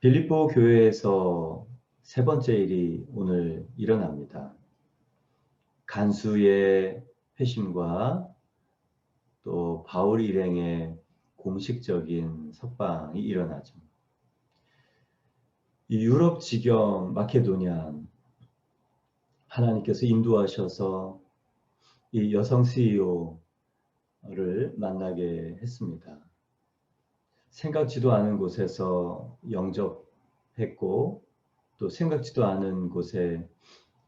빌립보 교회에서 세 번째 일이 오늘 일어납니다. 간수의 회심과 또 바울 일행의 공식적인 석방이 일어나죠. 이 유럽 지경 마케도니아 하나님께서 인도하셔서 이 여성 CEO를 만나게 했습니다. 생각지도 않은 곳에서 영접했고 또 생각지도 않은 곳에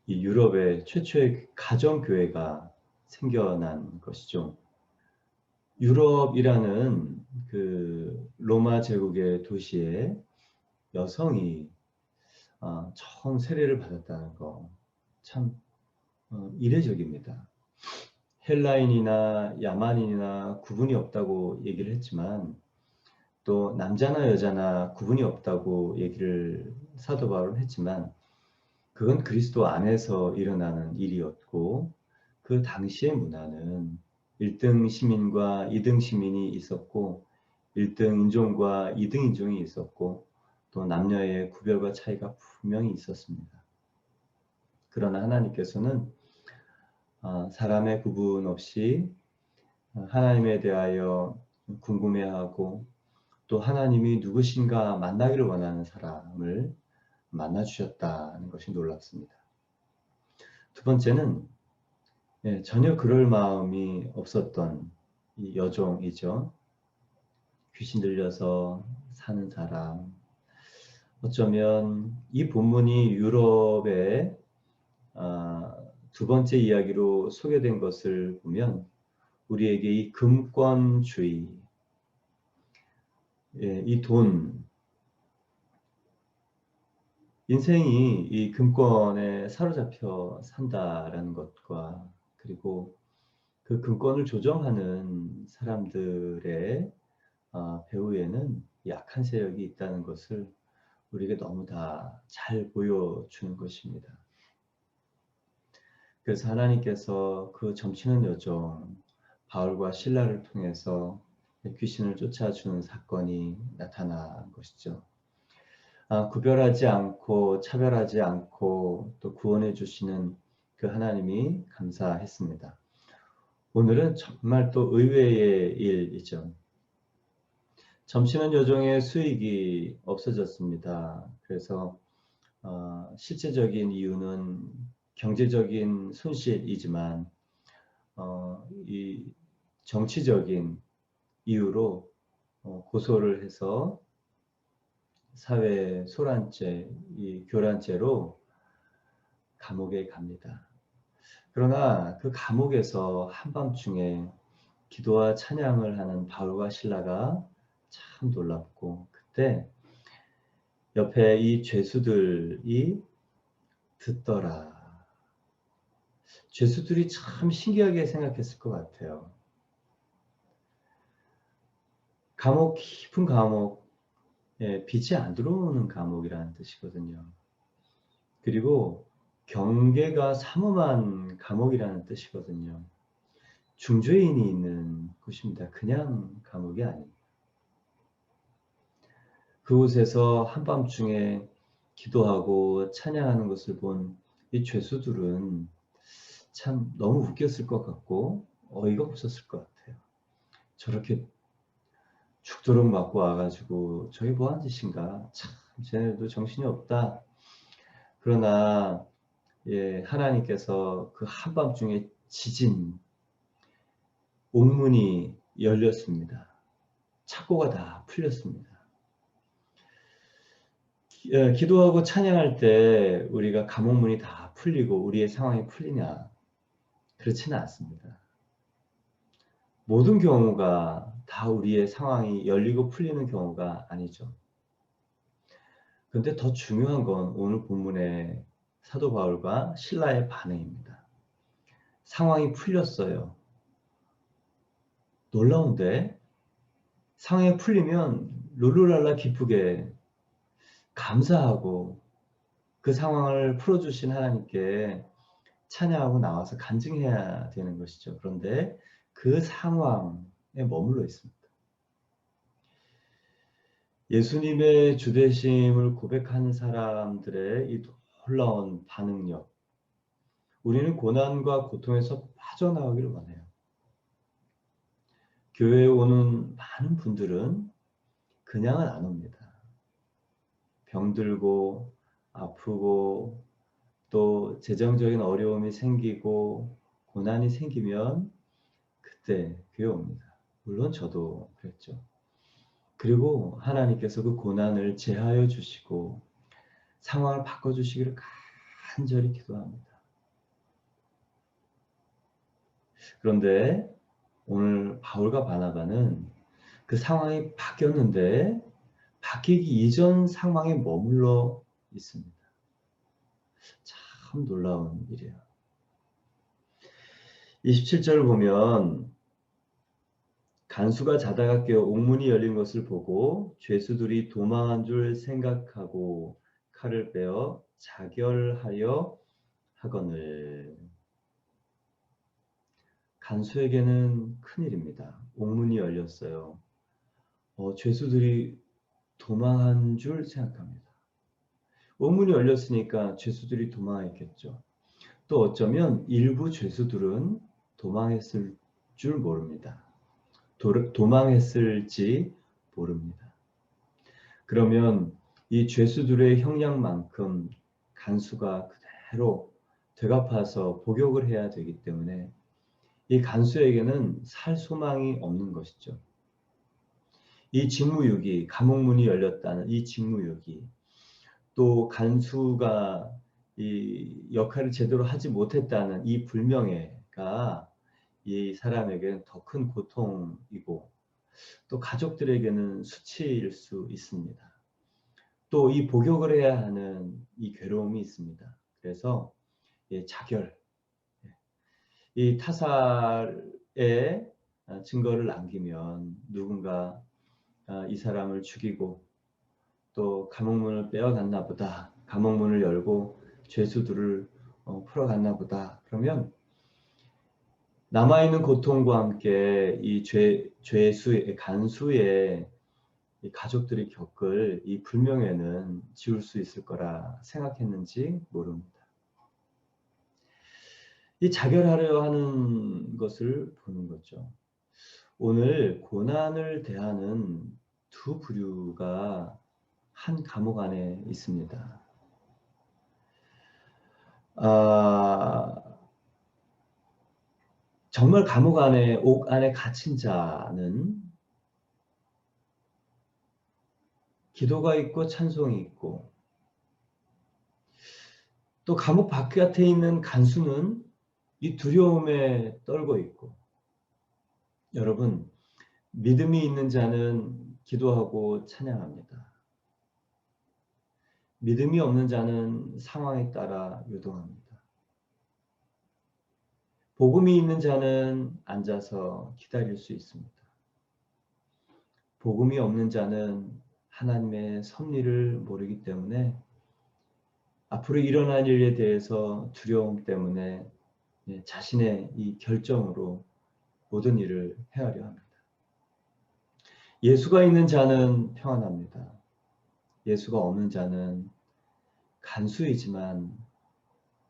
이 유럽의 최초의 가정교회가 생겨난 것이죠. 유럽이라는 그 로마 제국의 도시에 여성이 처음 세례를 받았다는 거 참 이례적입니다. 헬라인이나 야만인이나 구분이 없다고 얘기를 했지만 또 남자나 여자나 구분이 없다고 얘기를 사도 바울은 했지만 그건 그리스도 안에서 일어나는 일이었고 그 당시의 문화는 1등 시민과 2등 시민이 있었고 1등 인종과 2등 인종이 있었고 또 남녀의 구별과 차이가 분명히 있었습니다. 그러나 하나님께서는 사람의 구분 없이 하나님에 대하여 궁금해하고 또 하나님이 누구신가 만나기를 원하는 사람을 만나주셨다는 것이 놀랍습니다. 두 번째는 전혀 그럴 마음이 없었던 이 여종이죠. 귀신 들려서 사는 사람. 어쩌면 이 본문이 유럽의 두 번째 이야기로 소개된 것을 보면 우리에게 이 금권주의, 이 돈, 인생이 이 금권에 사로잡혀 산다라는 것과 그리고 그 금권을 조정하는 사람들의 배후에는 약한 세력이 있다는 것을 우리에게 너무 다 잘 보여주는 것입니다. 그래서 하나님께서 그 점치는 여종 바울과 실라를 통해서 귀신을 쫓아주는 사건이 나타난 것이죠. 구별하지 않고 차별하지 않고 또 구원해 주시는 그 하나님이 감사했습니다. 오늘은 정말 또 의외의 일이죠. 점치는 여종의 수익이 없어졌습니다. 그래서 실제적인 이유는 경제적인 손실이지만 이 정치적인 이유로 고소를 해서 사회 소란죄, 이 교란죄로 감옥에 갑니다. 그러나 그 감옥에서 한밤중에 기도와 찬양을 하는 바울과 실라가 참 놀랍고 그때 옆에 이 죄수들이 듣더라. 죄수들이 참 신기하게 생각했을 것 같아요. 감옥, 깊은 감옥, 빛이 안 들어오는 감옥이라는 뜻이거든요. 그리고 경계가 삼엄한 감옥이라는 뜻이거든요. 중죄인이 있는 곳입니다. 그냥 감옥이 아닙니다. 그곳에서 한밤중에 기도하고 찬양하는 것을 본 이 죄수들은 참 너무 웃겼을 것 같고 어이가 없었을 것 같아요. 저렇게 죽도록 맞고 와가지고 저게 뭐하는 짓인가. 참 쟤네도 정신이 없다. 그러나 하나님께서 그 한밤중에 지진 옥문이 열렸습니다. 착고가 다 풀렸습니다. 기도하고 찬양할 때 우리가 감옥문이 다 풀리고 우리의 상황이 풀리냐? 그렇지는 않습니다. 모든 경우가 다 우리의 상황이 열리고 풀리는 경우가 아니죠. 그런데 더 중요한 건 오늘 본문의 사도 바울과 실라의 반응입니다. 상황이 풀렸어요. 놀라운데 상황이 풀리면 룰루랄라 기쁘게 감사하고 그 상황을 풀어주신 하나님께 찬양하고 나와서 간증해야 되는 것이죠. 그런데 그 상황에 머물러 있습니다. 예수님의 주되심을 고백하는 사람들의 이 놀라운 반응력, 우리는 고난과 고통에서 빠져나오기를 원해요. 교회에 오는 많은 분들은 그냥은 안 옵니다. 병들고 아프고 또 재정적인 어려움이 생기고 고난이 생기면 그때 교회 옵니다. 물론 저도 그랬죠. 그리고 하나님께서 그 고난을 제하여 주시고 상황을 바꿔주시기를 간절히 기도합니다. 그런데 오늘 바울과 바나바는 그 상황이 바뀌었는데 바뀌기 이전 상황에 머물러 있습니다. 참 놀라운 일이에요. 27절을 보면 간수가 자다가 깨어 옥문이 열린 것을 보고 죄수들이 도망한 줄 생각하고 칼을 빼어 자결하려 하거늘. 간수에게는 큰일입니다. 옥문이 열렸어요. 죄수들이 도망한 줄 생각합니다. 옥문이 열렸으니까 죄수들이 도망했겠죠. 또 어쩌면 일부 죄수들은 도망했을 줄 모릅니다. 도망했을지 모릅니다. 그러면 이 죄수들의 형량만큼 간수가 그대로 되갚아서 복역을 해야 되기 때문에 이 간수에게는 살 소망이 없는 것이죠. 이 직무유기, 감옥문이 열렸다는 이 직무유기, 또 간수가 이 역할을 제대로 하지 못했다는 이 불명예가 이 사람에게는 더 큰 고통이고 또 가족들에게는 수치일 수 있습니다. 또 이 복역을 해야 하는 이 괴로움이 있습니다. 그래서 자결, 이 타살의 증거를 남기면 누군가 이 사람을 죽이고 또 감옥문을 빼어갔나 보다. 감옥문을 열고 죄수들을 풀어갔나 보다. 그러면 남아있는 고통과 함께 이 죄수의 간수의 이 가족들이 겪을 이 불명예는 지울 수 있을 거라 생각했는지 모릅니다. 이 자결하려 하는 것을 보는 거죠. 오늘 고난을 대하는 두 부류가 한 감옥 안에 있습니다. 정말 감옥 안에, 옥 안에 갇힌 자는 기도가 있고 찬송이 있고, 또 감옥 바깥에 있는 간수는 이 두려움에 떨고 있고, 여러분, 믿음이 있는 자는 기도하고 찬양합니다. 믿음이 없는 자는 상황에 따라 요동합니다. 복음이 있는 자는 앉아서 기다릴 수 있습니다. 복음이 없는 자는 하나님의 섭리를 모르기 때문에 앞으로 일어날 일에 대해서 두려움 때문에 자신의 이 결정으로 모든 일을 헤아려 합니다. 예수가 있는 자는 평안합니다. 예수가 없는 자는 간수이지만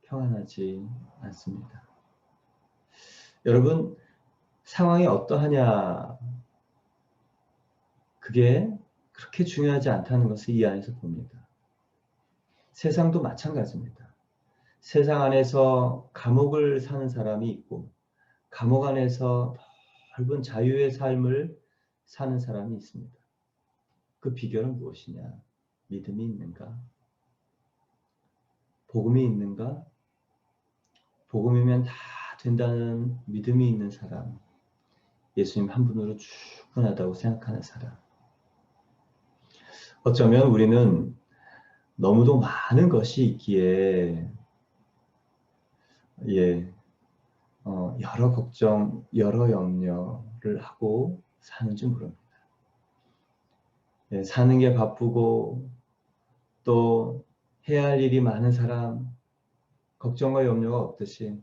평안하지 않습니다. 여러분, 상황이 어떠하냐, 그게 그렇게 중요하지 않다는 것을 이 안에서 봅니다. 세상도 마찬가지입니다. 세상 안에서 감옥을 사는 사람이 있고 감옥 안에서 넓은 자유의 삶을 사는 사람이 있습니다. 그 비결은 무엇이냐? 믿음이 있는가? 복음이 있는가? 복음이면 다 된다는 믿음이 있는 사람, 예수님 한 분으로 충분하다고 생각하는 사람. 어쩌면 우리는 너무도 많은 것이 있기에 여러 걱정, 여러 염려를 하고 사는 줄 모릅니다. 사는 게 바쁘고 또 해야 할 일이 많은 사람, 걱정과 염려가 없듯이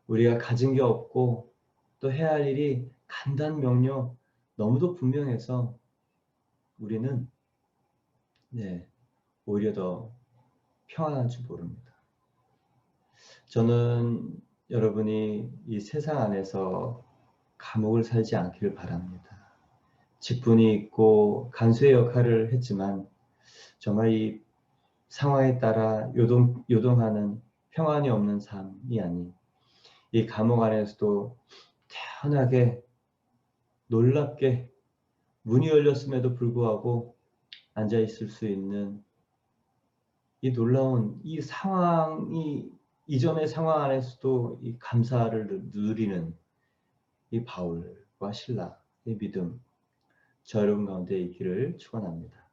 우리가 가진 게 없고 또 해야 할 일이 간단 명료 너무도 분명해서 우리는 네, 오히려 더 평안한 줄 모릅니다. 저는 여러분이 이 세상 안에서 감옥을 살지 않기를 바랍니다. 직분이 있고 간수의 역할을 했지만 정말 이 상황에 따라 요동하는 평안이 없는 삶이 아닌 이 감옥 안에서도 태연하게 놀랍게 문이 열렸음에도 불구하고 앉아 있을 수 있는 이 놀라운 이 상황이 이전의 상황 안에서도 이 감사를 누리는 이 바울과 실라의 믿음, 저 여러분 가운데 있기를 축원합니다.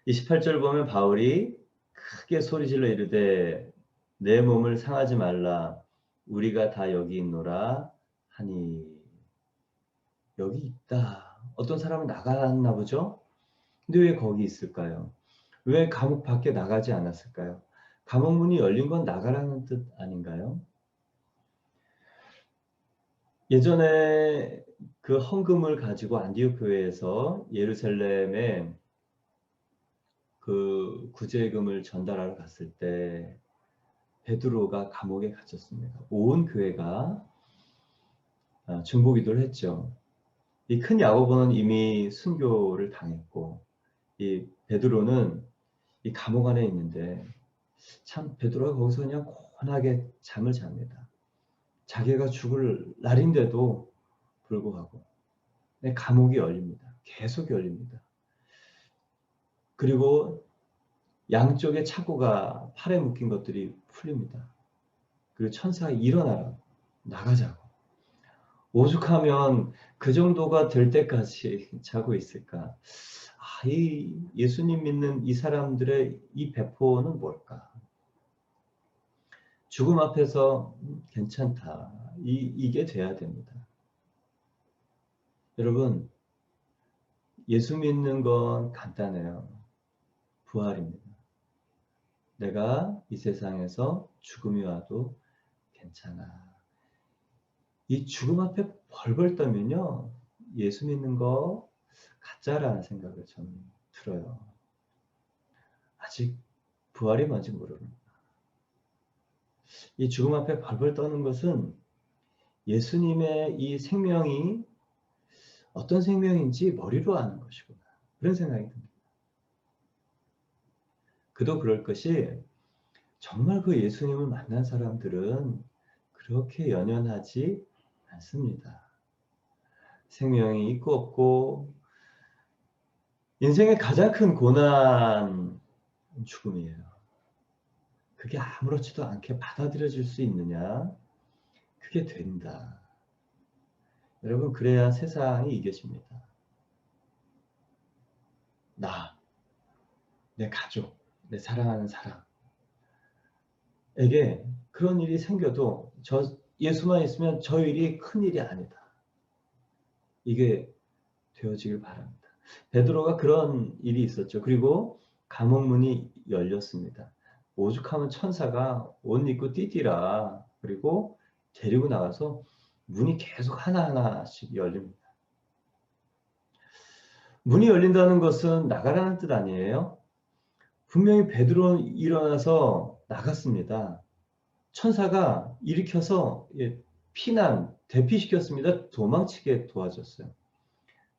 28절 보면 바울이 크게 소리질러 이르되 내 몸을 상하지 말라 우리가 다 여기 있노라 하니. 여기 있다. 어떤 사람은 나갔나 보죠? 근데 왜 거기 있을까요? 왜 감옥 밖에 나가지 않았을까요? 감옥 문이 열린 건 나가라는 뜻 아닌가요? 예전에 그 헌금을 가지고 안디옥 교회에서 예루살렘에 그 구제금을 전달하러 갔을 때 베드로가 감옥에 갇혔습니다. 온 교회가 중보기도를 했죠. 이 큰 야고보는 이미 순교를 당했고 이 베드로는 이 감옥 안에 있는데 참 베드로가 거기서 그냥 고온하게 잠을 잡니다. 자기가 죽을 날인데도 불구하고 감옥이 열립니다. 계속 열립니다. 그리고 양쪽에 차고가 팔에 묶인 것들이 풀립니다. 그리고 천사가 일어나라 나가자고. 오죽하면 그 정도가 될 때까지 자고 있을까? 이 예수님 믿는 이 사람들의 이 배포는 뭘까? 죽음 앞에서 괜찮다. 이게 돼야 됩니다. 여러분, 예수 믿는 건 간단해요. 부활입니다. 내가 이 세상에서 죽음이 와도 괜찮아. 이 죽음 앞에 벌벌 떠면요. 예수 믿는 거 가짜라는 생각을 저는 들어요. 아직 부활이 뭔지 모릅니다. 이 죽음 앞에 벌벌 떠는 것은 예수님의 이 생명이 어떤 생명인지 머리로 아는 것이구나. 그런 생각이 듭니다. 그도 그럴 것이 정말 그 예수님을 만난 사람들은 그렇게 연연하지 않습니다. 생명이 있고 없고 인생의 가장 큰 고난 죽음이에요. 그게 아무렇지도 않게 받아들여질 수 있느냐? 그게 된다. 여러분 그래야 세상이 이겨집니다. 나, 내 가족, 내 사랑하는 사람에게 그런 일이 생겨도 예수만 있으면 저 일이 큰 일이 아니다. 이게 되어지길 바랍니다. 베드로가 그런 일이 있었죠. 그리고 감옥 문이 열렸습니다. 오죽하면 천사가 옷 입고 뛰디라. 그리고 데리고 나가서 문이 계속 하나하나씩 열립니다. 문이 열린다는 것은 나가라는 뜻 아니에요? 분명히 베드로는 일어나서 나갔습니다. 천사가 일으켜서 피난, 대피시켰습니다. 도망치게 도와줬어요.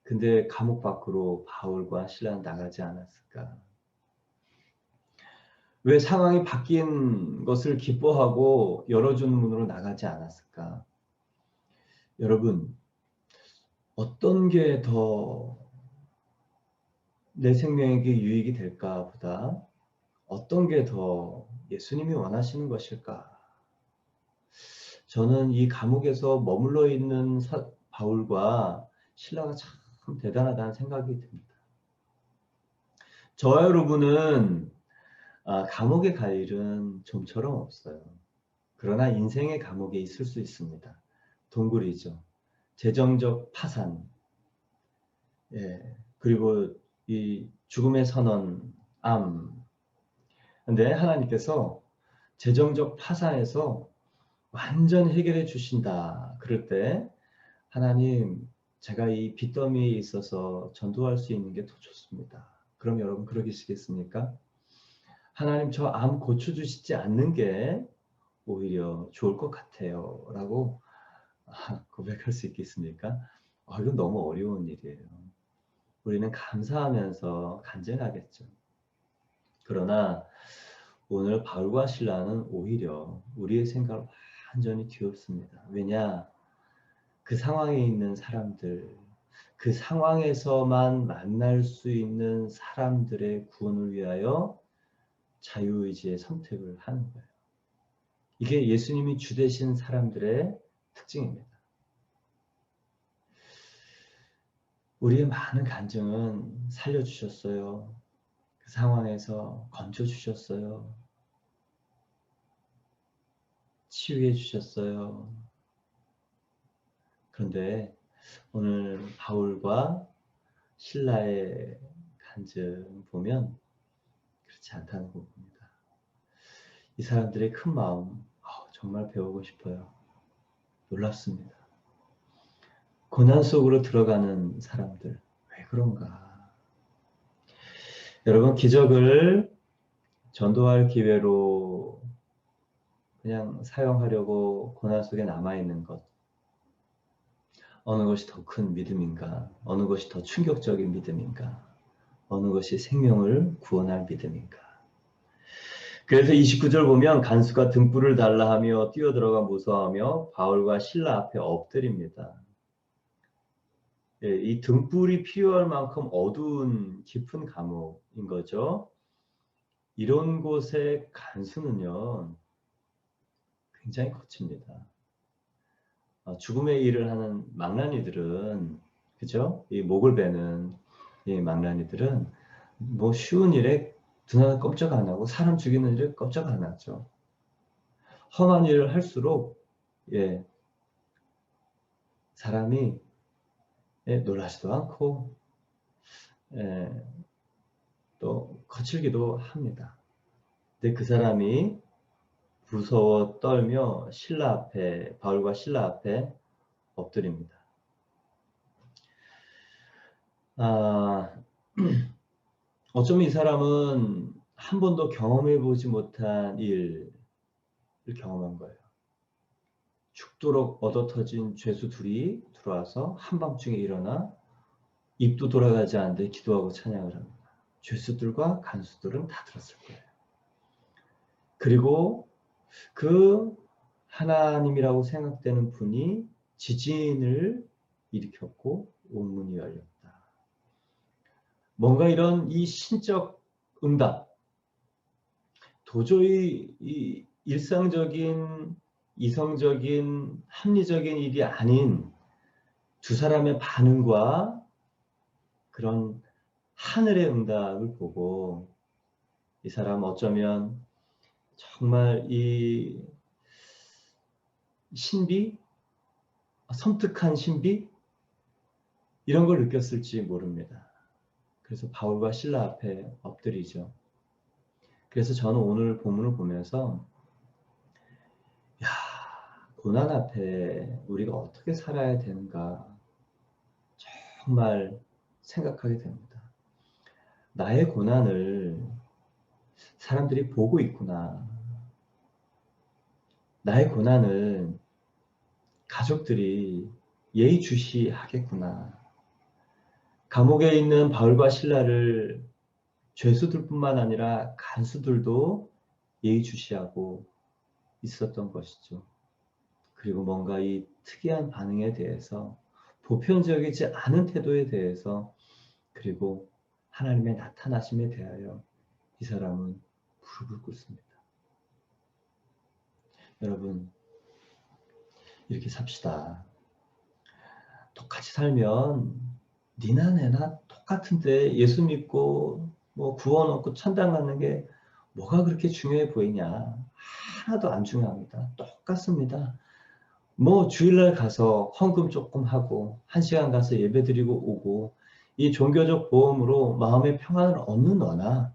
근데 감옥 밖으로 바울과 실라는 나가지 않았을까? 왜 상황이 바뀐 것을 기뻐하고 열어준 문으로 나가지 않았을까? 여러분, 어떤 게 더 내 생명에게 유익이 될까 보다 어떤 게 더 예수님이 원하시는 것일까? 저는 이 감옥에서 머물러 있는 바울과 실라가 참 대단하다는 생각이 듭니다. 저와 여러분은 감옥에 갈 일은 좀처럼 없어요. 그러나 인생의 감옥에 있을 수 있습니다. 동굴이죠. 재정적 파산, 그리고 이 죽음의 선언, 암. 근데 하나님께서 재정적 파산에서 완전 해결해 주신다. 그럴 때 하나님 제가 이 빚더미에 있어서 전도할 수 있는 게 더 좋습니다. 그럼 여러분 그러시겠습니까? 하나님 저 암 고쳐주시지 않는 게 오히려 좋을 것 같아요 라고 고백할 수 있겠습니까? 이건 너무 어려운 일이에요. 우리는 감사하면서 간증하겠죠. 그러나 오늘 바울과 실라는 오히려 우리의 생각을 완전히 뒤엎습니다. 왜냐? 그 상황에 있는 사람들, 그 상황에서만 만날 수 있는 사람들의 구원을 위하여 자유의지의 선택을 하는 거예요. 이게 예수님이 주 되신 사람들의 특징입니다. 우리의 많은 간증은 살려주셨어요. 그 상황에서 건져주셨어요. 치유해 주셨어요. 그런데 오늘 바울과 실라의 간증 보면 그렇지 않다는 거 봅니다. 이 사람들의 큰 마음 정말 배우고 싶어요. 놀랍습니다. 고난 속으로 들어가는 사람들 왜 그런가? 여러분 기적을 전도할 기회로 그냥 사용하려고 고난 속에 남아있는 것 어느 것이 더 큰 믿음인가? 어느 것이 더 충격적인 믿음인가? 어느 것이 생명을 구원할 믿음인가? 그래서 29절 보면 간수가 등불을 달라 하며 뛰어들어가 무서워하며 바울과 실라 앞에 엎드립니다. 이 등불이 필요할 만큼 어두운 깊은 감옥인 거죠. 이런 곳의 간수는요 굉장히 거칩니다. 죽음의 일을 하는 망나니들은 그죠? 이 목을 베는 이 망나니들은 뭐 쉬운 일에 두나 꼼짝 안 하고 사람 죽이는 일에 꼼짝 안 하죠. 험한 일을 할수록 사람이 놀라지도 않고 또 거칠기도 합니다. 근데 그 사람이 무서워 떨며 바울과 실라 앞에 엎드립니다. 어쩌면 이 사람은 한 번도 경험해 보지 못한 일을 경험한 거예요. 죽도록 얻어터진 죄수 둘이 들어와서 한밤중에 일어나 입도 돌아가지 않는데 기도하고 찬양을 합니다. 죄수들과 간수들은 다 들었을 거예요. 그리고 그 하나님이라고 생각되는 분이 지진을 일으켰고 옥문이 열렸다. 뭔가 이런 이 신적 응답, 도저히 이 일상적인 이성적인 합리적인 일이 아닌 두 사람의 반응과 그런 하늘의 응답을 보고 이 사람 어쩌면 정말 이 신비, 섬뜩한 신비 이런 걸 느꼈을지 모릅니다. 그래서 바울과 실라 앞에 엎드리죠. 그래서 저는 오늘 본문을 보면서 고난 앞에 우리가 어떻게 살아야 되는가 정말 생각하게 됩니다. 나의 고난을 사람들이 보고 있구나. 나의 고난을 가족들이 예의주시하겠구나. 감옥에 있는 바울과 실라를 죄수들뿐만 아니라 간수들도 예의주시하고 있었던 것이죠. 그리고 뭔가 이 특이한 반응에 대해서 보편적이지 않은 태도에 대해서 그리고 하나님의 나타나심에 대하여 이 사람은 무릎을 꿇습니다. 여러분 이렇게 삽시다. 똑같이 살면 니나 내나 똑같은데 예수 믿고 뭐 구원 얻고 천당 가는 게 뭐가 그렇게 중요해 보이냐? 하나도 안 중요합니다. 똑같습니다. 뭐 주일날 가서 헌금 조금 하고 1시간 가서 예배드리고 오고 이 종교적 보험으로 마음의 평안을 얻는 너나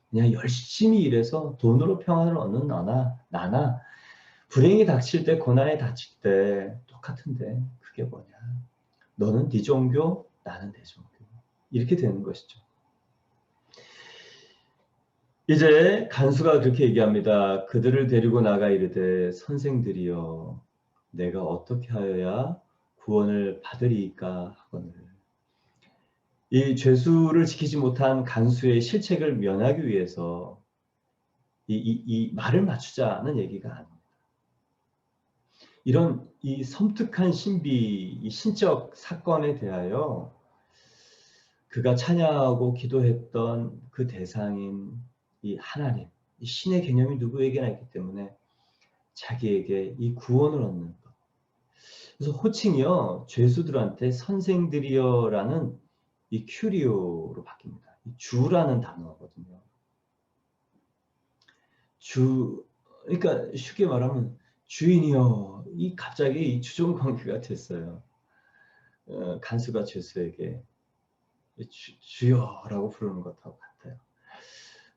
그냥 열심히 일해서 돈으로 평안을 얻는 나나 불행이 닥칠 때 고난이 닥칠 때 똑같은데 그게 뭐냐. 너는 네 종교 나는 내 종교 이렇게 되는 것이죠. 이제 간수가 그렇게 얘기합니다. 그들을 데리고 나가 이르되 선생들이여 내가 어떻게 하여야 구원을 받으리이까 하거늘. 이 죄수를 지키지 못한 간수의 실책을 면하기 위해서 이 말을 맞추자는 얘기가 아닙니다. 이런 이 섬뜩한 신비, 이 신적 사건에 대하여 그가 찬양하고 기도했던 그 대상인 이 하나님, 이 신의 개념이 누구에게나 있기 때문에 자기에게 이 구원을 얻는 것. 그래서 호칭이요, 죄수들한테 선생들이여라는 이 큐리오로 바뀝니다. 이 주라는 단어거든요. 주, 그러니까 쉽게 말하면 주인이여, 이 갑자기 이 주종 관계가 됐어요. 간수가 죄수에게 주여라고 부르는 것하고 같아요.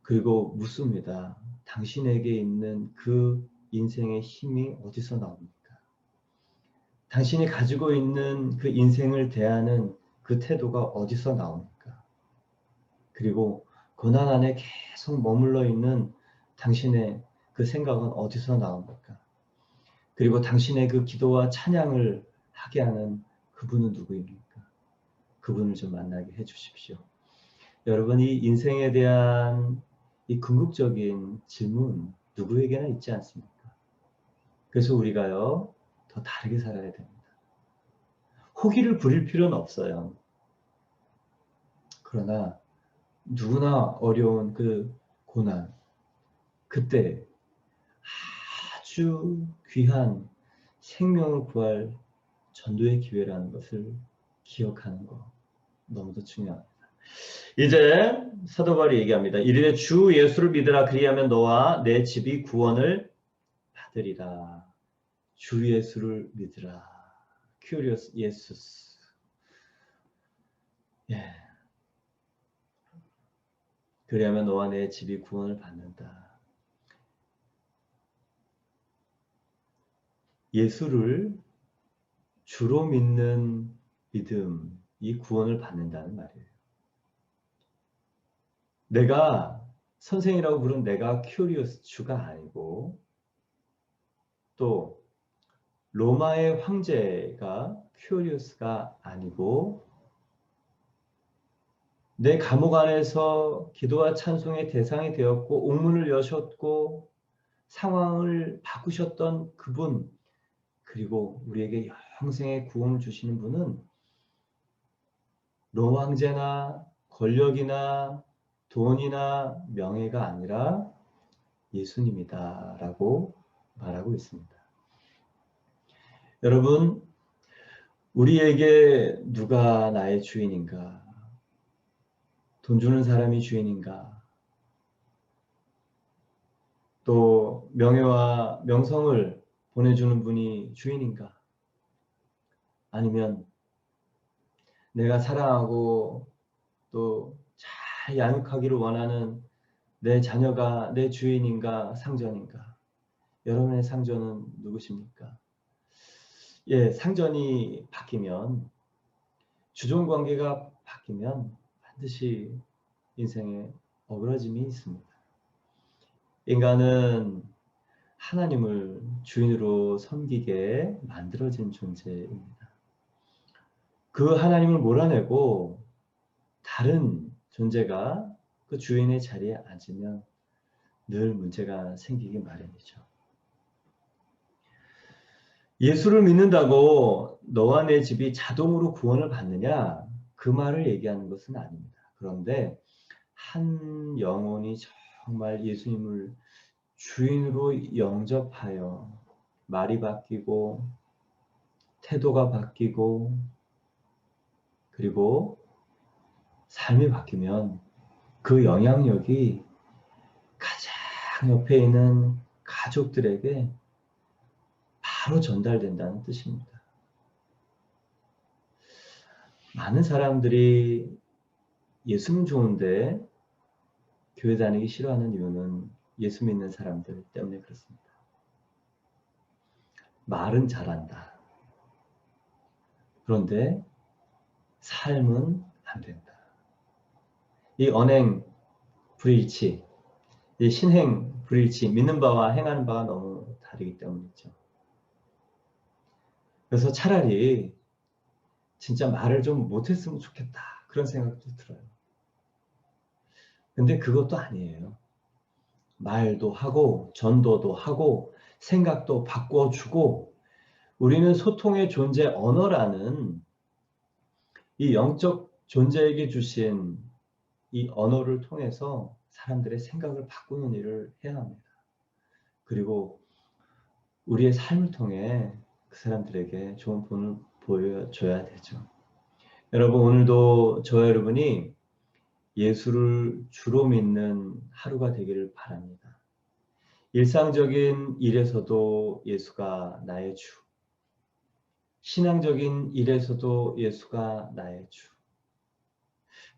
그리고 묻습니다. 당신에게 있는 그 인생의 힘이 어디서 나옵니까? 당신이 가지고 있는 그 인생을 대하는 그 태도가 어디서 나옵니까? 그리고 고난 안에 계속 머물러 있는 당신의 그 생각은 어디서 나옵니까? 그리고 당신의 그 기도와 찬양을 하게 하는 그분은 누구입니까? 그분을 좀 만나게 해 주십시오. 여러분, 이 인생에 대한 이 궁극적인 질문 누구에게나 있지 않습니까? 그래서 우리가요, 더 다르게 살아야 됩니다. 호기를 부릴 필요는 없어요. 그러나 누구나 어려운 그 고난, 그때 아주 귀한 생명을 구할 전도의 기회라는 것을 기억하는 거 너무도 중요합니다. 이제 사도 바울이 얘기합니다. 이르되 주 예수를 믿으라 그리하면 너와 내 집이 구원을 받으리라. 주 예수를 믿으라. 큐리오스 예수스. 예. 그리하면 너와 내 집이 구원을 받는다. 예수를 주로 믿는 믿음, 이 구원을 받는다는 말이에요. 내가 선생이라고 부른 내가 큐리오스 주가 아니고 또 로마의 황제가 큐리오스가 아니고 내 감옥 안에서 기도와 찬송의 대상이 되었고 옥문을 여셨고 상황을 바꾸셨던 그분, 그리고 우리에게 영생의 구원을 주시는 분은 로마 황제나 권력이나 돈이나 명예가 아니라 예수님이다 라고 말하고 있습니다. 여러분, 우리에게 누가 나의 주인인가? 돈 주는 사람이 주인인가? 또 명예와 명성을 보내주는 분이 주인인가? 아니면 내가 사랑하고 또 잘 양육하기를 원하는 내 자녀가 내 주인인가 상전인가? 여러분의 상전은 누구십니까? 예, 상전이 바뀌면, 주종 관계가 바뀌면 반드시 인생에 어그러짐이 있습니다. 인간은 하나님을 주인으로 섬기게 만들어진 존재입니다. 그 하나님을 몰아내고 다른 존재가 그 주인의 자리에 앉으면 늘 문제가 생기기 마련이죠. 예수를 믿는다고 너와 내 집이 자동으로 구원을 받느냐? 그 말을 얘기하는 것은 아닙니다. 그런데 한 영혼이 정말 예수님을 주인으로 영접하여 말이 바뀌고 태도가 바뀌고 그리고 삶이 바뀌면 그 영향력이 가장 옆에 있는 가족들에게 바로 전달된다는 뜻입니다. 많은 사람들이 예수는 좋은데 교회 다니기 싫어하는 이유는 예수 믿는 사람들 때문에 그렇습니다. 말은 잘한다. 그런데 삶은 안 된다. 이 언행 불일치, 이 신행 불일치, 믿는 바와 행하는 바가 너무 다르기 때문이죠. 그래서 차라리 진짜 말을 좀 못했으면 좋겠다, 그런 생각도 들어요. 근데 그것도 아니에요. 말도 하고 전도도 하고 생각도 바꿔주고, 우리는 소통의 존재 언어라는 이 영적 존재에게 주신 이 언어를 통해서 사람들의 생각을 바꾸는 일을 해야 합니다. 그리고 우리의 삶을 통해 그 사람들에게 좋은 본을 보여줘야 되죠. 여러분, 오늘도 저와 여러분이 예수를 주로 믿는 하루가 되기를 바랍니다. 일상적인 일에서도 예수가 나의 주, 신앙적인 일에서도 예수가 나의 주,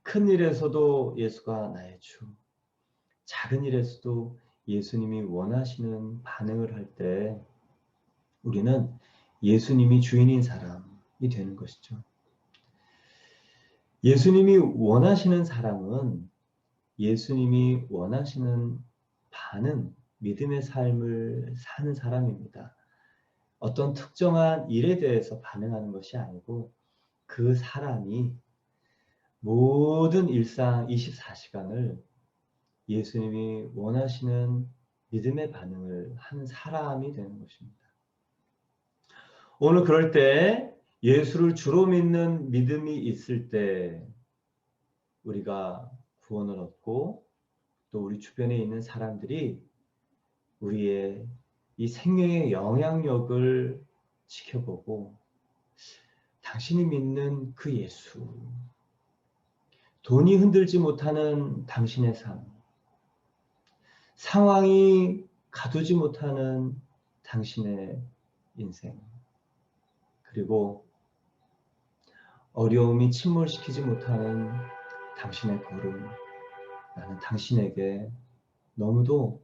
큰 일에서도 예수가 나의 주, 작은 일에서도 예수님이 원하시는 반응을 할 때 우리는 예수님이 주인인 사람이 되는 것이죠. 예수님이 원하시는 사람은 예수님이 원하시는 반응, 믿음의 삶을 사는 사람입니다. 어떤 특정한 일에 대해서 반응하는 것이 아니고 그 사람이 모든 일상 24시간을 예수님이 원하시는 믿음의 반응을 하는 사람이 되는 것입니다. 오늘 그럴 때 예수를 주로 믿는 믿음이 있을 때 우리가 구원을 얻고 또 우리 주변에 있는 사람들이 우리의 이 생명의 영향력을 지켜보고 당신이 믿는 그 예수, 돈이 흔들지 못하는 당신의 삶, 상황이 가두지 못하는 당신의 인생, 그리고 어려움이 침몰시키지 못하는 당신의 걸음, 나는 당신에게 너무도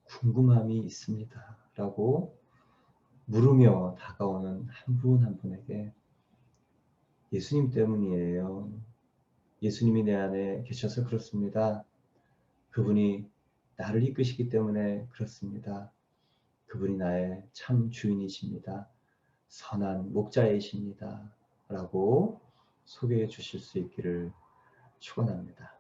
궁금함이 있습니다 라고 물으며 다가오는 한 분 한 분에게 예수님 때문이에요. 예수님이 내 안에 계셔서 그렇습니다. 그분이 나를 이끄시기 때문에 그렇습니다. 그분이 나의 참 주인이십니다. 선한 목자이십니다 라고 소개해 주실 수 있기를 축원합니다.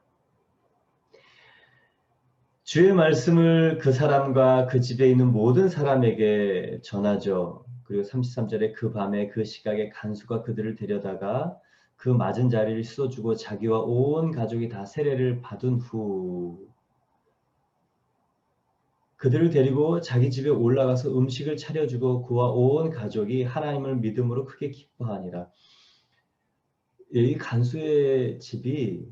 주의 말씀을 그 사람과 그 집에 있는 모든 사람에게 전하죠. 그리고 33절에 그 밤에 그 시각에 간수가 그들을 데려다가 그 맞은 자리를 씻어주고 자기와 온 가족이 다 세례를 받은 후 그들을 데리고 자기 집에 올라가서 음식을 차려주고 그와 온 가족이 하나님을 믿음으로 크게 기뻐하니라. 이 간수의 집이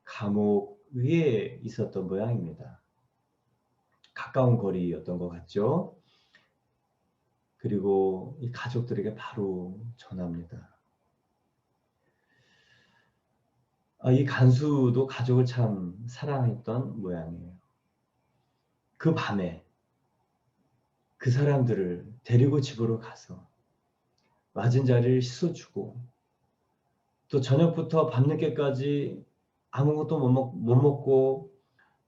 감옥 위에 있었던 모양입니다. 가까운 거리였던 것 같죠. 그리고 이 가족들에게 바로 전합니다. 이 간수도 가족을 참 사랑했던 모양이에요. 그 밤에 그 사람들을 데리고 집으로 가서 맞은 자리를 씻어주고 또 저녁부터 밤늦게까지 아무것도 못 먹고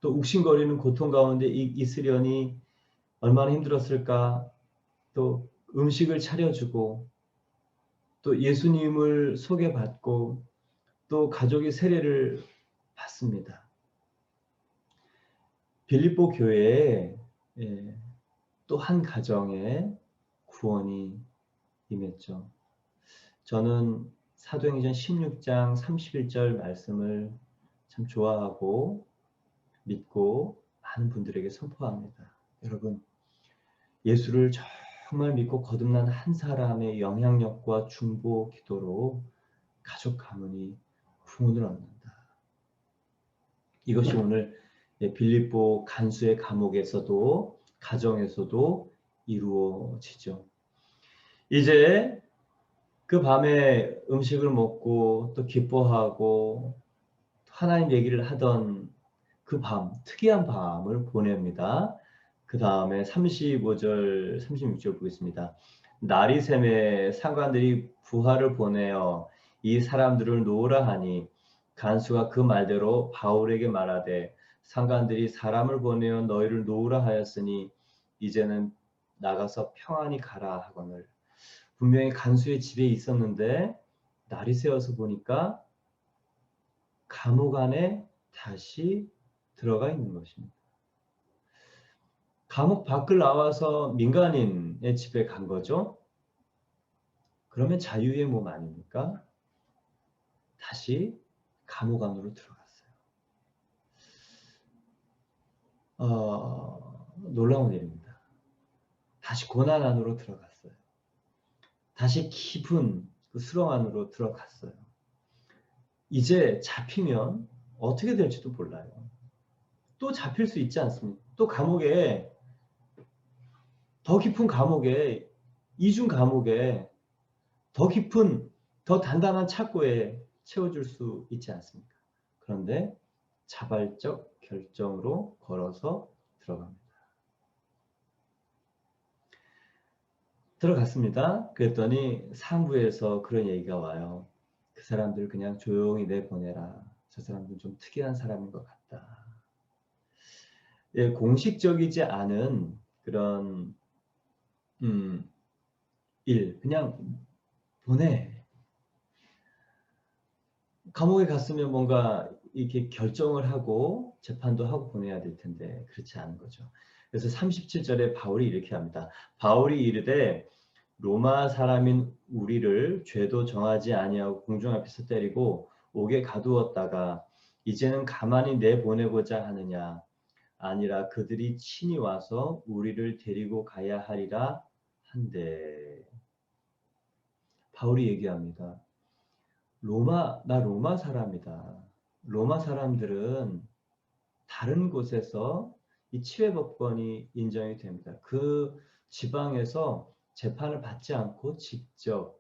또 욱신거리는 고통 가운데 있으려니 얼마나 힘들었을까. 또 음식을 차려주고 또 예수님을 소개받고 또 가족이 세례를 받습니다. 빌립보 교회에 또 한 가정의 구원이 임했죠. 저는 사도행전 16장 31절 말씀을 참 좋아하고 믿고 많은 분들에게 선포합니다. 여러분, 예수를 정말 믿고 거듭난 한 사람의 영향력과 중보 기도로 가족 가문이 구원을 얻는다. 이것이 오늘 빌립보 간수의 감옥에서도 가정에서도 이루어지죠. 이제 그 밤에 음식을 먹고 또 기뻐하고 하나님 얘기를 하던 그 밤, 특이한 밤을 보냅니다. 그 다음에 35절, 36절 보겠습니다. 날이 새매 상관들이 부하를 보내어 이 사람들을 놓으라 하니 간수가 그 말대로 바울에게 말하되 상관들이 사람을 보내어 너희를 놓으라 하였으니 이제는 나가서 평안히 가라 하거늘. 분명히 간수의 집에 있었는데 날이 새어서 보니까 감옥 안에 다시 들어가 있는 것입니다. 감옥 밖을 나와서 민간인의 집에 간 거죠. 그러면 자유의 몸 아닙니까? 다시 감옥 안으로 들어갔어요. 놀라운 일입니다. 다시 고난 안으로 들어갔어요. 다시 깊은 그 수렁 안으로 들어갔어요. 이제 잡히면 어떻게 될지도 몰라요. 또 잡힐 수 있지 않습니까? 또 감옥에, 더 깊은 감옥에, 이중 감옥에, 더 깊은, 더 단단한 착고에 채워줄 수 있지 않습니까? 그런데 자발적 결정으로 걸어서 들어갑니다. 들어갔습니다. 그랬더니 상부에서 그런 얘기가 와요. 그 사람들 그냥 조용히 내보내라. 저 사람들 좀 특이한 사람인 것 같다. 예, 공식적이지 않은 그런 일, 그냥 보내. 감옥에 갔으면 뭔가 이렇게 결정을 하고 재판도 하고 보내야 될 텐데 그렇지 않은 거죠. 그래서 37절에 바울이 이렇게 합니다. 바울이 이르되 로마 사람인 우리를 죄도 정하지 아니하고 공중 앞에서 때리고 옥에 가두었다가 이제는 가만히 내보내고자 하느냐. 아니라 그들이 친히 와서 우리를 데리고 가야 하리라 한데. 바울이 얘기합니다. 나 로마 사람이다. 로마 사람들은 다른 곳에서 이 치외법권이 인정이 됩니다. 그 지방에서 재판을 받지 않고 직접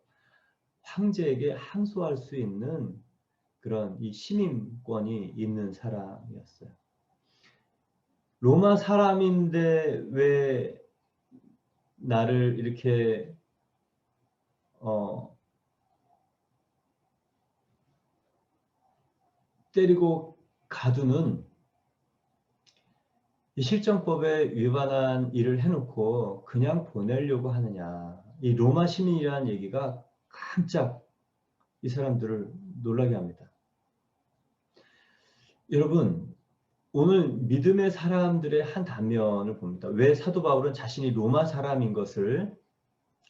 황제에게 항소할 수 있는 그런 이 시민권이 있는 사람이었어요. 로마 사람인데 왜 나를 이렇게 때리고 가두는 이 실정법에 위반한 일을 해놓고 그냥 보내려고 하느냐. 이 로마 시민이라는 얘기가 깜짝 이 사람들을 놀라게 합니다. 여러분, 오늘 믿음의 사람들의 한 단면을 봅니다. 왜 사도 바울은 자신이 로마 사람인 것을,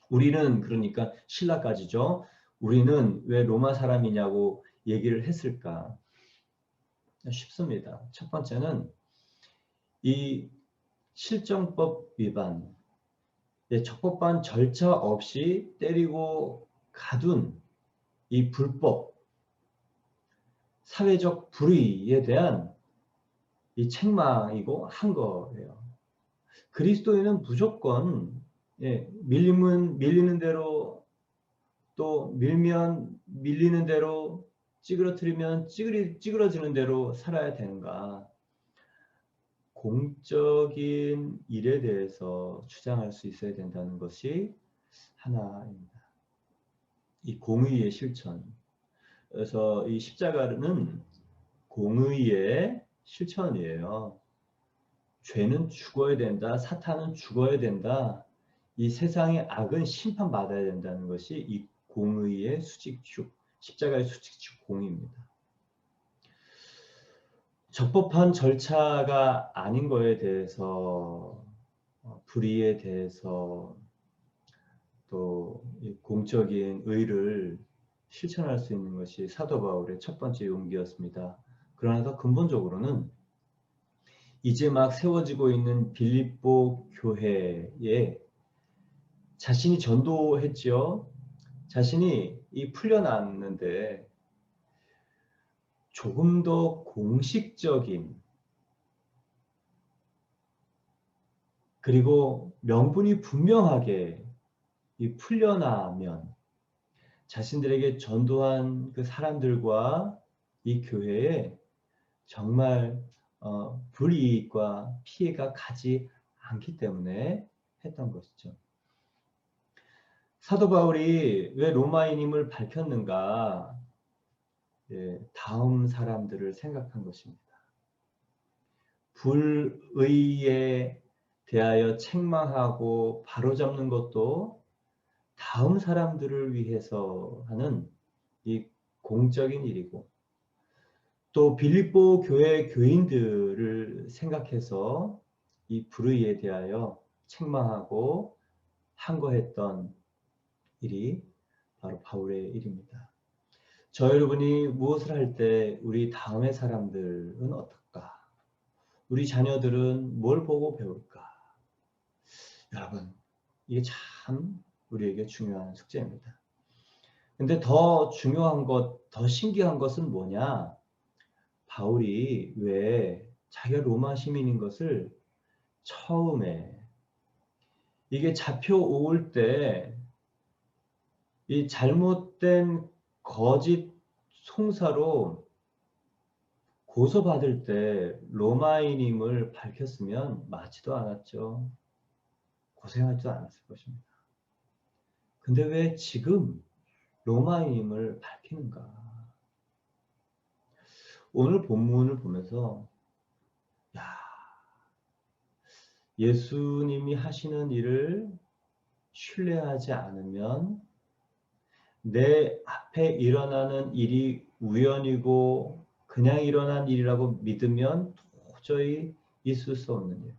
우리는 그러니까 신라까지죠. 우리는 왜 로마 사람이냐고 얘기를 했을까? 쉽습니다. 첫 번째는 이 실정법 위반, 적법한 절차 없이 때리고 가둔 이 불법, 사회적 불의에 대한 이 책망이고 한 거예요. 그리스도인은 무조건 밀리는 대로, 또 밀면 밀리는 대로, 찌그러뜨리면 찌그러지는 대로 살아야 되는가. 공적인 일에 대해서 주장할 수 있어야 된다는 것이 하나입니다. 이 공의의 실천. 그래서 이 십자가는 공의의 실천이에요. 죄는 죽어야 된다. 사탄은 죽어야 된다. 이 세상의 악은 심판받아야 된다는 것이 이 공의의 수직축, 십자가의 수직축 공의입니다. 적법한 절차가 아닌 거에 대해서, 불의에 대해서, 또 공적인 의를 실천할 수 있는 것이 사도 바울의 첫 번째 용기였습니다. 그러나 더 근본적으로는 이제 막 세워지고 있는 빌립보 교회에 자신이 전도했죠. 자신이 풀려났는데 조금 더 공식적인, 그리고 명분이 분명하게 풀려나면 자신들에게 전도한 그 사람들과 이 교회에 정말 불이익과 피해가 가지 않기 때문에 했던 것이죠. 사도 바울이 왜 로마인임을 밝혔는가? 다음 사람들을 생각한 것입니다. 불의에 대하여 책망하고 바로잡는 것도 다음 사람들을 위해서 하는 이 공적인 일이고, 또 빌립보 교회 교인들을 생각해서 이 불의에 대하여 책망하고 항거했던 일이 바로 바울의 일입니다. 저 여러분이 무엇을 할 때 우리 다음의 사람들은 어떨까? 우리 자녀들은 뭘 보고 배울까? 여러분, 이게 참 우리에게 중요한 숙제입니다. 근데 더 중요한 것, 더 신기한 것은 뭐냐? 바울이 왜 자기가 로마 시민인 것을 처음에 이게 잡혀올 때 이 잘못된 거짓 송사로 고소받을 때 로마인임을 밝혔으면 맞지도 않았죠. 고생하지도 않았을 것입니다. 근데 왜 지금 로마인임을 밝히는가? 오늘 본문을 보면서 야, 예수님이 하시는 일을 신뢰하지 않으면 내 앞에 일어나는 일이 우연이고 그냥 일어난 일이라고 믿으면 도저히 있을 수 없는 일.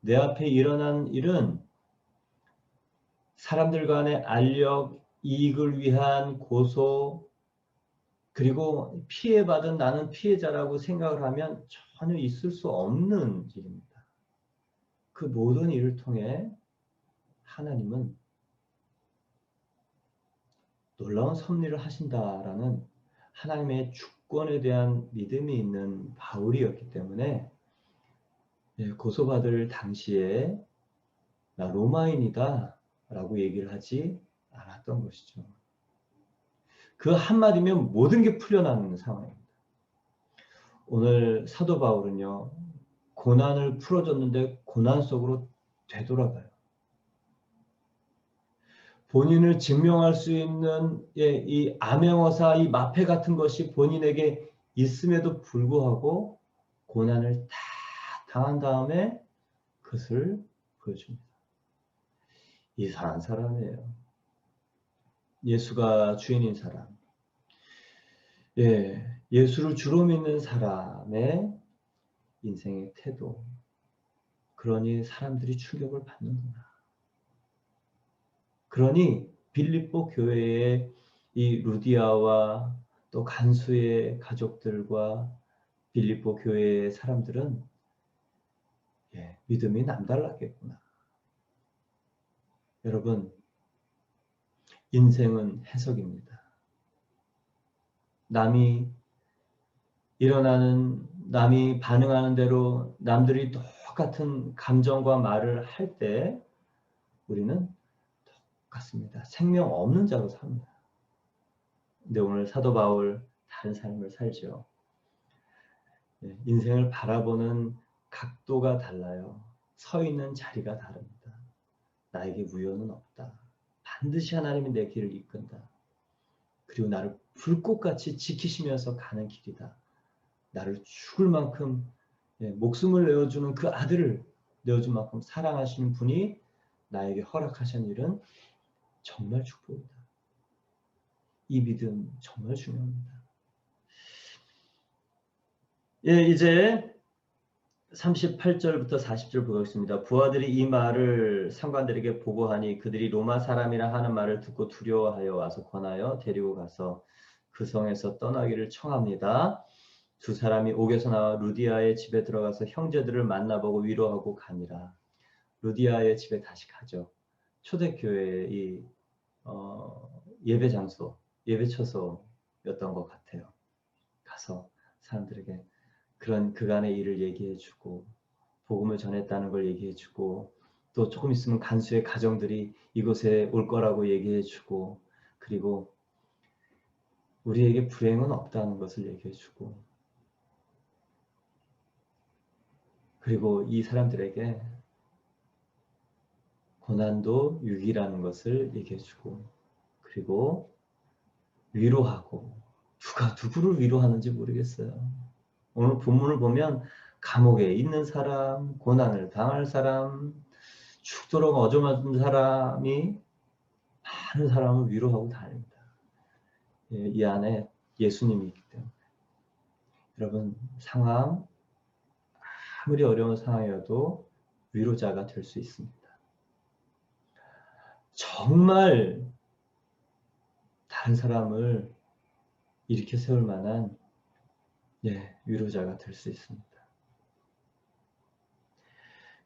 내 앞에 일어난 일은 사람들 간의 알력, 이익을 위한 고소, 그리고 피해받은 나는 피해자라고 생각을 하면 전혀 있을 수 없는 일입니다. 그 모든 일을 통해 하나님은 놀라운 섭리를 하신다라는 하나님의 주권에 대한 믿음이 있는 바울이었기 때문에 고소받을 당시에 나 로마인이다 라고 얘기를 하지 않았던 것이죠. 그 한마디면 모든 게 풀려나는 상황입니다. 오늘 사도 바울은요, 고난을 풀어줬는데 고난 속으로 되돌아가요. 본인을 증명할 수 있는 이 암행어사, 이 마패 같은 것이 본인에게 있음에도 불구하고 고난을 다 당한 다음에 그것을 보여줍니다. 이상한 사람이에요. 예수가 주인인 사람. 예수를 주로 믿는 사람의 인생의 태도. 그러니 사람들이 충격을 받는구나. 그러니 빌립보 교회의 이 루디아와 또 간수의 가족들과 빌립보 교회의 사람들은 믿음이 남달랐겠구나. 여러분, 인생은 해석입니다. 남이 반응하는 대로 남들이 똑같은 감정과 말을 할 때 우리는 똑같습니다. 생명 없는 자로 삽니다. 근데 오늘 사도 바울 다른 삶을 살죠. 인생을 바라보는 각도가 달라요. 서 있는 자리가 다릅니다. 나에게 우연은 없다. 반드시 하나님이 내 길을 이끈다. 그리고 나를 불꽃같이 지키시면서 가는 길이다. 나를 죽을 만큼 목숨을 내어주는 그 아들을 내어준 만큼 사랑하시는 분이 나에게 허락하신 일은 정말 축복이다. 이 믿음 정말 중요합니다. 이제 38절부터 40절 보겠습니다. 부하들이 이 말을 상관들에게 보고하니 그들이 로마 사람이라 하는 말을 듣고 두려워하여 와서 권하여 데리고 가서 그 성에서 떠나기를 청합니다. 두 사람이 옥에서 나와 루디아의 집에 들어가서 형제들을 만나보고 위로하고 가니라. 루디아의 집에 다시 가죠. 초대교회의 예배 장소, 예배 처소였던 것 같아요. 가서 사람들에게 그런 그간의 일을 얘기해주고 복음을 전했다는 걸 얘기해주고 또 조금 있으면 간수의 가정들이 이곳에 올 거라고 얘기해주고 그리고 우리에게 불행은 없다는 것을 얘기해주고 그리고 이 사람들에게 고난도 유기라는 것을 얘기해주고 그리고 위로하고 누가 누구를 위로하는지 모르겠어요. 오늘 본문을 보면 감옥에 있는 사람, 고난을 당할 사람, 죽도록 얻어맞은 사람이 많은 사람을 위로하고 다닙니다. 이 안에 예수님이 있기 때문에. 여러분, 상황, 아무리 어려운 상황이어도 위로자가 될 수 있습니다. 정말 다른 사람을 일으켜 세울 만한 위로자가 될 수 있습니다.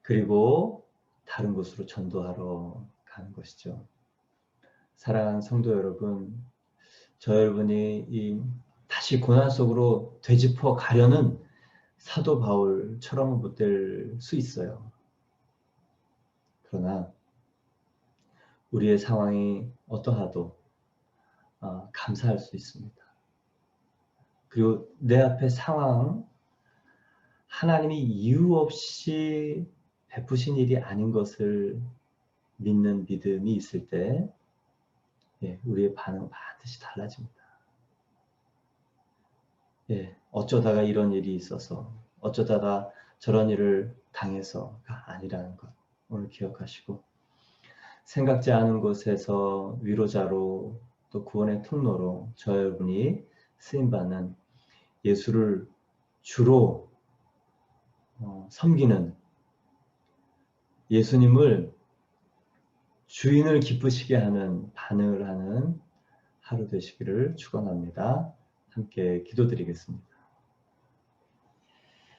그리고 다른 곳으로 전도하러 가는 것이죠. 사랑하는 성도 여러분, 저 여러분이 다시 고난 속으로 되짚어 가려는 사도 바울처럼은 못 될 수 있어요. 그러나 우리의 상황이 어떠하도 감사할 수 있습니다. 그리고 내 앞에 상황, 하나님이 이유 없이 베푸신 일이 아닌 것을 믿는 믿음이 있을 때 우리의 반응은 반드시 달라집니다. 어쩌다가 이런 일이 있어서, 어쩌다가 저런 일을 당해서가 아니라는 것 오늘 기억하시고, 생각지 않은 곳에서 위로자로 또 구원의 통로로 저 여러분이 쓰임받는 예수를 주로 섬기는, 예수님을 주인을 기쁘시게 하는 반응을 하는 하루 되시기를 축원합니다. 함께 기도드리겠습니다.